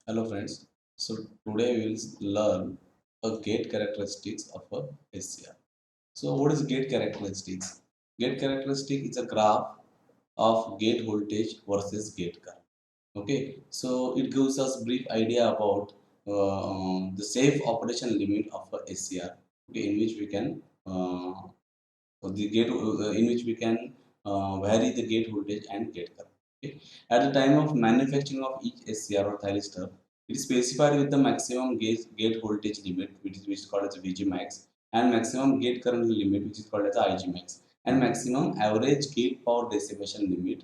Hello friends. So today we will learn a gate characteristics of a SCR. So what is gate characteristics? Gate characteristic is a graph of gate voltage versus gate current. Okay, so it gives us brief idea about the safe operation limit of a SCR. Okay, in which we can the gate in which we can vary the gate voltage and gate current. Okay. At the time of manufacturing of each SCR or thyristor, it is specified with the maximum gate voltage limit, which is called as VG max, and maximum gate current limit, which is called as IG max, and maximum average gate power dissipation limit,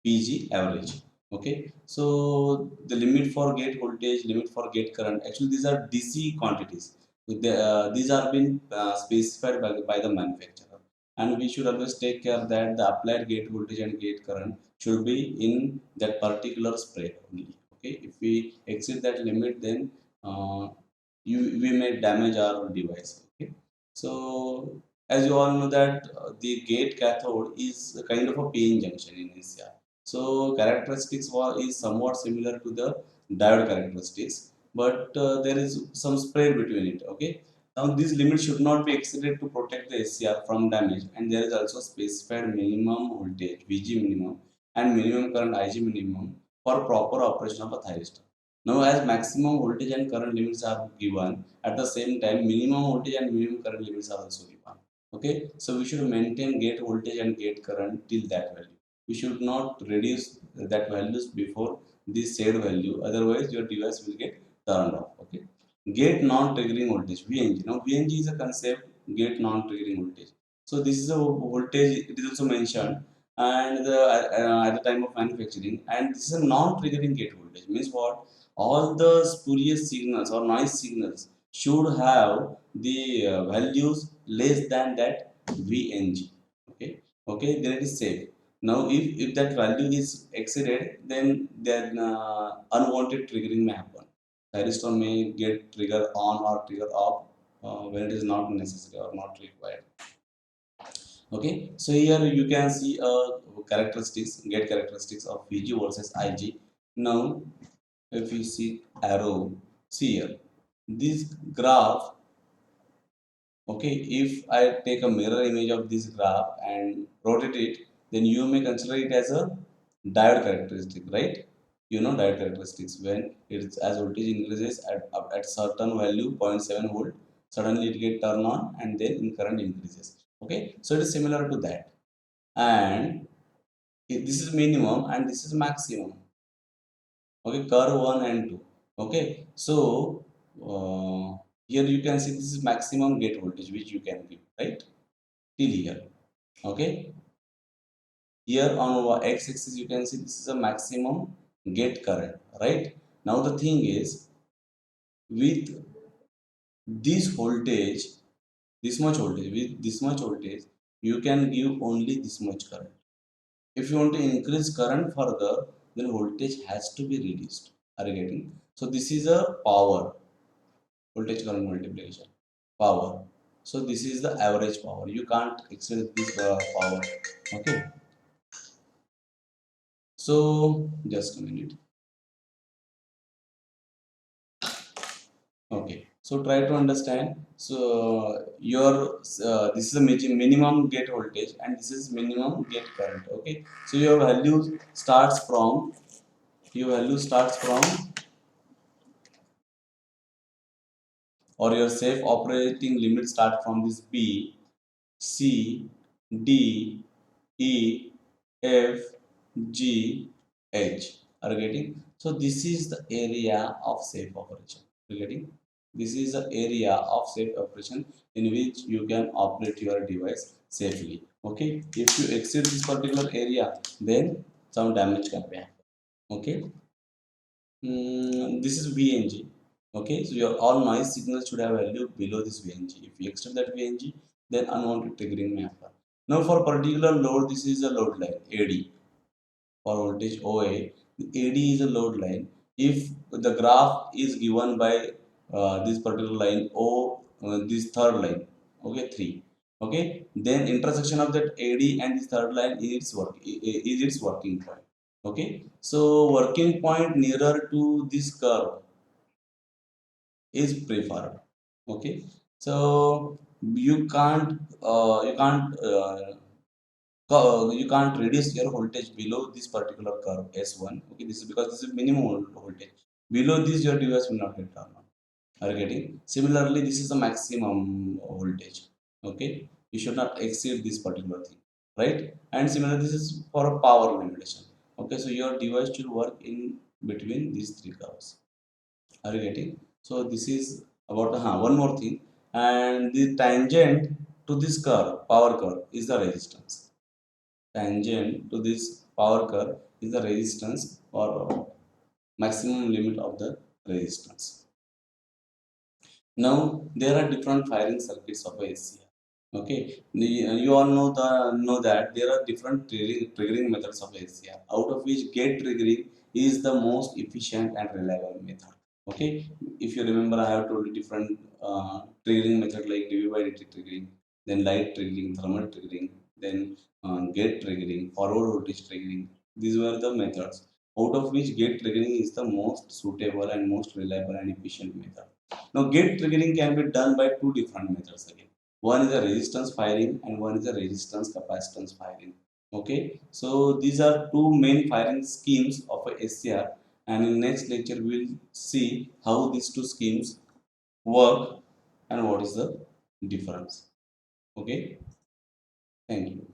PG average. Okay, so the limit for gate voltage, limit for gate current, actually these are DC quantities. These are been specified by the manufacturer, and we should always take care that the applied gate voltage and gate current should be in that particular spread only. Okay, if we exceed that limit, then uh, we may damage our device. Okay, so as you all know that the gate cathode is a kind of a PN junction in SCR. So characteristics is somewhat similar to the diode characteristics, but there is some spread between it. Okay. Now these limits should not be exceeded to protect the SCR from damage, and there is also specified minimum voltage VG minimum and minimum current IG minimum for proper operation of a thyristor. Now, as maximum voltage and current limits are given, at the same time minimum voltage and minimum current limits are also given. Okay, so we should maintain gate voltage and gate current till that value. We should not reduce that values before this said value, otherwise your device will get turned off. Okay, gate non-triggering voltage VNG. Now VNG is a concept, gate non-triggering voltage. So this is a voltage, it is also mentioned, and at the time of manufacturing, and this is a non-triggering gate voltage. Means what? All the spurious signals or noise signals should have the values less than that VNG. Okay, okay, then it is safe. Now, if that value is exceeded, then unwanted triggering may happen. Thyristor may get trigger on or trigger off when it is not necessary or not required. Okay, so here you can see gate characteristics of VG versus IG. Now, if you see arrow, see here, this graph. Okay, if I take a mirror image of this graph and rotate it, then you may consider it as a diode characteristic, right? You know diode characteristics, when it's as voltage increases at certain value 0.7 volt, suddenly it get turn on and then in current increases. Okay, so it is similar to that, and this is minimum and this is maximum. Okay, curve 1 and 2. Okay, so here you can see this is maximum gate voltage which you can give, right, till here. Okay, here on x-axis you can see this is a maximum gate current, right? Now the thing is, with this voltage, this much voltage, with this much voltage you can give only this much current. If you want to increase current further, then voltage has to be reduced. Are you getting? So this is a power, voltage current multiplication, power. So this is the average power, you can't exceed this power. Okay, so just a minute. Okay, so try to understand. So your this is a minimum gate voltage and this is minimum gate current. Okay, so your value starts from, or your safe operating limit start from this B, C, D, E, F, G, H. Are you getting? So this is the area of safe operation. Are you getting? This is the area of safe operation in which you can operate your device safely. Okay. If you exceed this particular area, then some damage can be happen. Okay. This is VNG. Okay, so your all noise signals should have value below this VNG. If you extend that VNG, then unwanted triggering may happen. Now, for particular load, this is a load line AD. For voltage OA, the AD is a load line. If the graph is given by this particular line O, this third line, okay, 3. Okay, then intersection of that AD and this third line is its working point. Okay, so working point nearer to this curve is preferred. Okay, so you can't reduce your voltage below this particular curve S1. Okay, this is because this is minimum voltage. Below this, your device will not get turned on. Are you getting? Similarly, this is the maximum voltage. Okay, you should not exceed this particular thing, right? And similarly, this is for a power limitation. Okay, so your device should work in between these three curves. Are you getting? So this is about one more thing, and the tangent to this curve, power curve, is the resistance. Tangent to this power curve is the resistance or maximum limit of the resistance. Now there are different firing circuits of a SCR. Okay, you all know that there are different triggering methods of SCR, out of which gate triggering is the most efficient and reliable method. Okay, if you remember, I have told you different triggering method like dv by dt triggering, then light triggering, thermal triggering, then gate triggering, forward voltage triggering. These were the methods, out of which gate triggering is the most suitable and most reliable and efficient method. Now gate triggering can be done by two different methods again. One is a resistance firing and one is a resistance capacitance firing. Okay, so these are two main firing schemes of a SCR, and in next lecture we will see how these two schemes work and what is the difference. Okay, thank you.